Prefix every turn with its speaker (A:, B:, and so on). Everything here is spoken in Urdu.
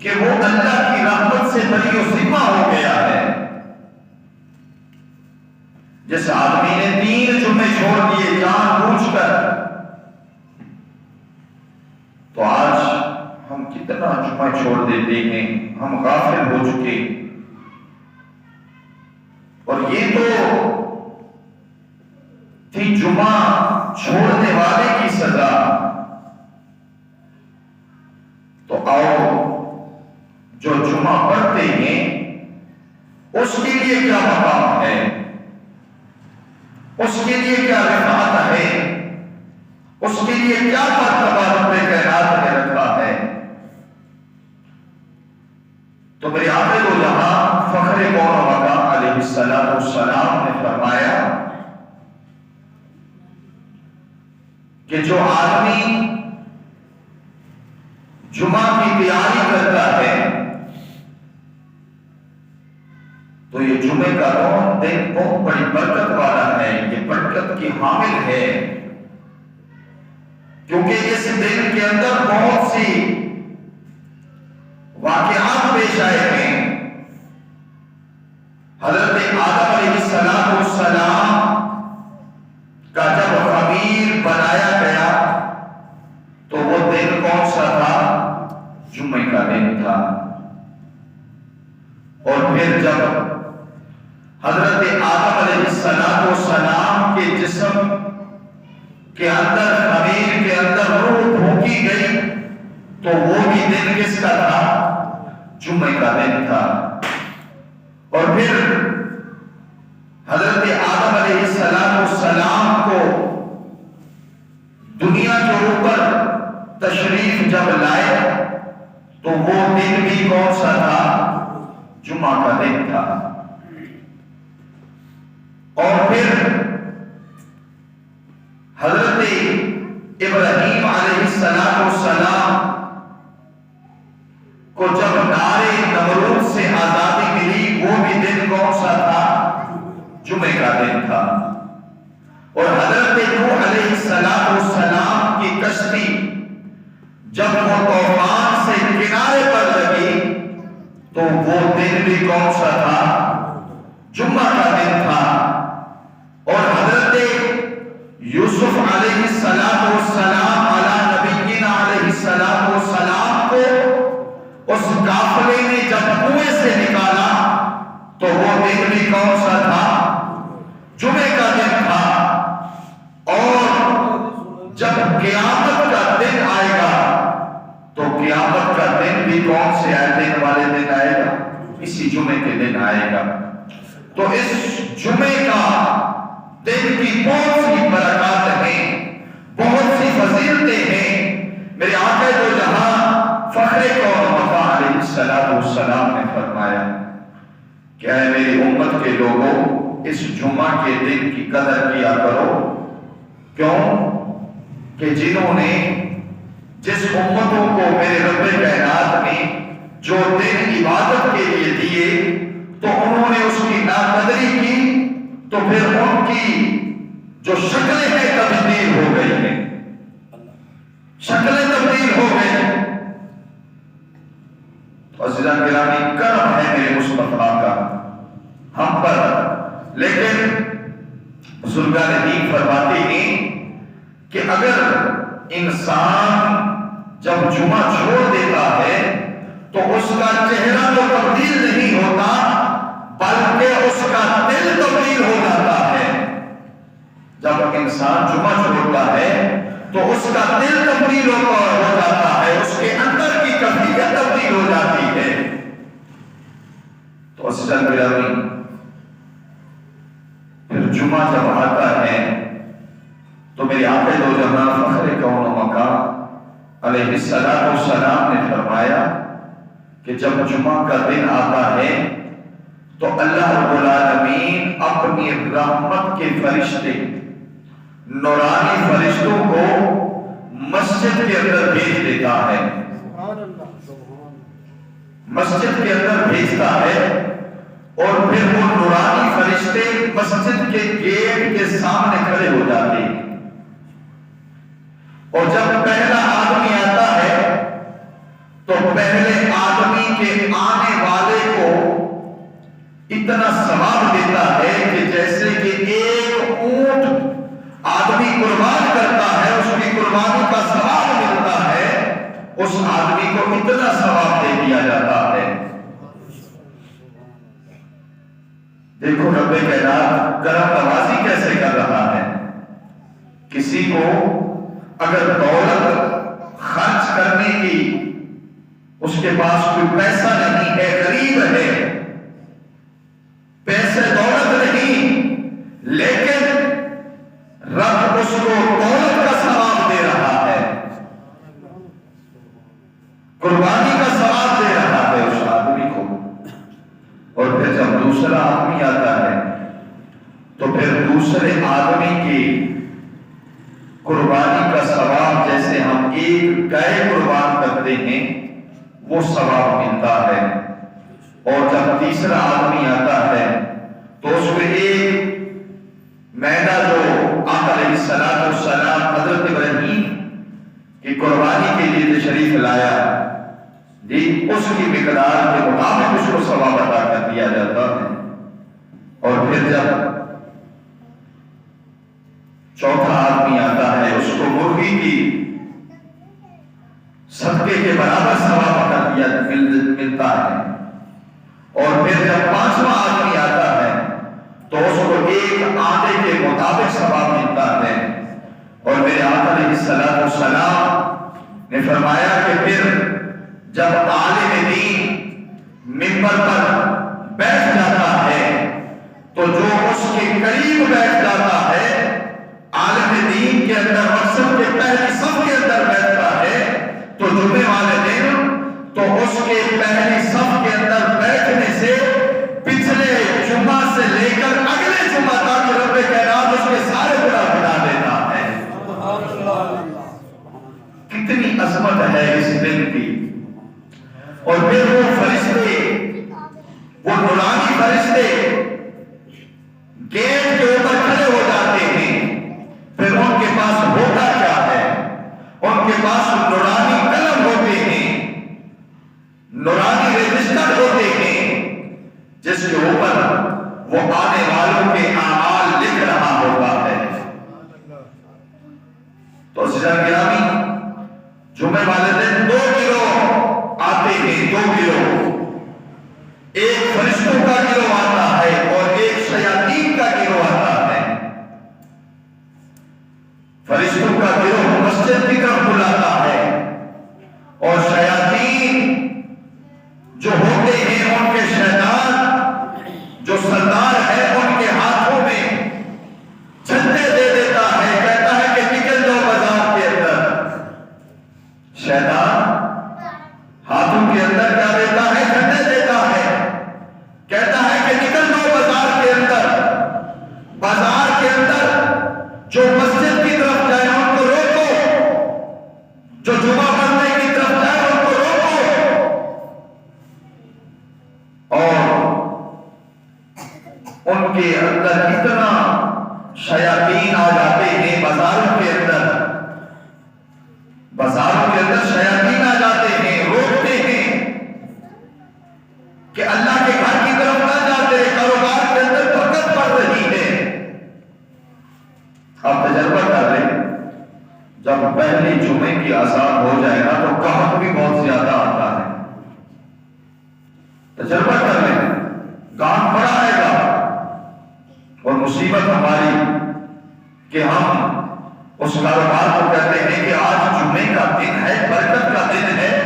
A: کہ وہ اللہ کی رحمت سے بری و ذمہ ہو گیا ہے۔ جس آدمی نے 3 جمعے چھوڑ دیے جان بوجھ کر، تو آج ہم کتنا جمعہ چھوڑ دیتے ہیں، ہم غافل ہو چکے۔ اور یہ تو تھی جمعہ چھوڑنے والے کی سزا، تو آؤ جو جمعہ پڑھتے ہیں اس کے لیے کیا مقام ہے، اس کے لیے کیا رفعت ہے، اس کے لیے کیا مرتبہ رب کائنات نے رکھا ہے۔ تو میرے آقا دو جہاں فخر کون و مقام علیہ السلام نے فرمایا کہ جو آدمی جمعہ کی تیاری کرتا ہے تو یہ جمعے کا دن بہت بڑی برکت والا ہے، یہ برکت کی حامل ہے، کیونکہ اس دن کے اندر بہت سی واقعات پیش آئے ہیں۔ حضرت آدم علیہ السلام کا جب خمیر بنایا گیا تو وہ دن کون سا تھا؟ جمعے کا دن تھا۔ اور پھر جب حضرت آدم علیہ السلام کے جسم کے اندر خمیر کے اندر روح پھونکی گئی تو وہ بھی دن کس کا تھا؟ جمعے کا دن تھا۔ اور پھر حضرت آدم علیہ السلام کو دنیا کے اوپر تشریف جب لائے تو وہ دن بھی کون سا تھا؟ جمعہ کا دن تھا۔ اور پھر حضرت ابراہیم علیہ السلام کو جب نارے نمرود سے آزادی ملی وہ بھی دن کون سا تھا؟ جمعے کا دن تھا۔ اور حضرت نوح علیہ السلام کی کشتی جب وہ طوفان سے کنارے پر لگی تو وہ دن بھی کون سا تھا؟ جمعہ کا دن تھا۔ اور حضرت یوسف علیہ السلام علی نبینا علیہ السلام کو اس قافلے نے جب کنویں سے نکالا تو وہ دن بھی کون سا تھا؟ جمعے کا دن تھا۔ اور جب قیامت کا دن آئے گا تو قیامت کا دن بھی کون سے دن والے دن آئے گا؟ اسی جمعے کے دن آئے گا۔ تو اس جمعے کا دن کی بہت سی برکات ہیں، بہت سی فضیلتیں ہیں۔ میرے آقا دو جہاں فخر کون و مقام علیہ السلام نے فرمایا کہ اے میری امت کے لوگوں اس جمعہ کے دن کی قدر کیا کرو۔ کیوں کہ جنہوں نے جس امتوں کو میرے رب کائنات نے جو دن عبادت کے لیے دیے تو انہوں نے اس کی ناقدری کی تو پھر ان کی جو شکلیں ہیں تبدیل ہو گئی ہیں، شکلیں تبدیل ہو گئی۔ عزیزان گرامی کرم ہے میرے مصطفیٰ کا ہم پر، لیکن بزرگان دین فرماتے ہیں کہ اگر انسان جب جمعہ چھوڑ دیتا ہے تو اس کا چہرہ تو تبدیل نہیں ہوتا بلکہ اس کا دل تبدیل ہو جاتا ہے۔ جب انسان جمعہ چھوڑتا ہے تو اس کا دل تبدیل ہو جاتا ہے، اس کے اندر کی کیفیت تبدیل ہو جاتی ہے۔ تو عزیزان گرامی پھر جمعہ جب آتا ہے تو میرے آقا دو جہاں فخر کون و مقام علیہ السلام نے فرمایا کہ جب جمعہ کا دن آتا ہے تو اللہ رب العالمین اپنی رحمت کے فرشتے نورانی فرشتوں کو مسجد کے اندر بھیج دیتا ہے، مسجد کے اندر بھیجتا ہے اور پھر وہ نورانی فرشتے مسجد کے گیٹ کے سامنے کھڑے ہو جاتے ہیں۔ اور جب پہلا آدمی آتا ہے تو پہلے آدمی اتنا ثواب دیتا ہے کہ جیسے کہ ایک اونٹ آدمی قربان کرتا ہے، اس کی قربانی کا ثواب ملتا ہے، اس آدمی کو اتنا ثواب دے دیا جاتا ہے۔ دیکھو رب کائنات کرم نوازی کیسے کر رہا ہے۔ کسی کو اگر دولت خرچ کرنے کی اس کے پاس کوئی پیسہ نہیں ہے، غریب ہے، پیسے دولت نہیں، لیکن رب اس کو دولت کا ثواب دے رہا ہے، قربانی کا ثواب دے رہا ہے اس آدمی کو۔ اور پھر جب دوسرا آدمی آتا ہے تو پھر دوسرے آدمی کی قربانی کا ثواب جیسے ہم ایک گائے قربان کرتے ہیں وہ ثواب ملتا ہے۔ اور جب تیسرا آدمی آتا ہے تو اس کو ایک مینا جو آقا علیہ السلام حضرت ابراہیم کی قربانی کے لیے تشریف لایا، اس کی مقدار کے مطابق اس کو ثواب عطا کر دیا جاتا ہے۔ اور پھر جب چوتھا آدمی آتا ہے اس کو مرغی کی صدقے کے برابر ثواب کر دیا ملتا ہے۔ اور پھر جب پانچواں آدمی آتا ہے تو اس کو ایک آنے کے مطابق ثواب ملتا ہے۔ اور میرے آقا علیہ السلام نے فرمایا کہ پھر جب عالم دین منبر پر بیٹھ جاتا ہے تو جو اس کے قریب بیٹھ جاتا ہے، عالم دین کے اندر مقصد کے پہلی صف کے اندر بیٹھتا ہے، تو جمعے والے دن تو اس کے پہلی صف کے اندر بیٹھنے سے پچھلے جمعہ سے لے کر اگلے جمعہ تک رب کائنات اس کے سارے گناہ مٹا دیتا ہے۔ کتنی عظمت ہے اس دن کی۔ اور پھر وہ فرشتے، وہ نورانی فرشتے گیٹ کے اوپر کھڑے ہو جاتے ہیں۔ پھر ان کے پاس ہوتا کیا ہے؟ ان کے پاس نورانی قلم ہوتے ہیں، نورانی رجسٹر ہوتے ہیں، جس کے اوپر وہ آنے والوں کے اعمال لکھ رہا ہوتا ہے۔ تو گرامی، جمعے والے دن دو گروہ آتے ہیں، دو گروہ، ایک فرشتوں کا گروہ آتا ہے اور ایک شیاطین کا گروہ آتا ہے۔ فرشتوں کا گروہ مسجد کی طرف بلاتا ہے اور شیاطین جو ہوتے ہیں ان کے شیطان جو سردار ہے ان کے ہاتھوں میں جھنڈے دے دیتا ہے، کہتا ہے کہ نکل جاؤ بازار کے اندر۔ شیطان ہاتھوں کے اندر کیا دیتا ہے؟ جھنڈے دیتا ہے، کہتا ہے کہ نکل جاؤ بازار کے اندر۔ بازار کے اندر جو مسجد کی طرف جائے ان کو روکو، جو جمعہ پڑھنے کی طرف جائے ان کو روکو۔ اور ان کے اندر اتنا شیاطین آ جاتے ہیں، بازاروں کے اندر شیاطین آ جاتے ہیں، روکتے ہیں کہ اللہ کے گھر کی طرف نہ جاتے، کاروبار کے اندر برکت پڑ رہی ہے۔ آپ تجربہ کر لیں، جب پہلی جمعے کی آزان ہو جائے گا تو گاہک بھی بہت زیادہ آتا ہے۔ تجربہ کر لیں، گاہک بڑا آئے گا۔ اور مصیبت ہماری کہ ہم اس کاروبار کو کہتے ہیں کہ آج جمعے کا دن ہے، برکت کا دن ہے،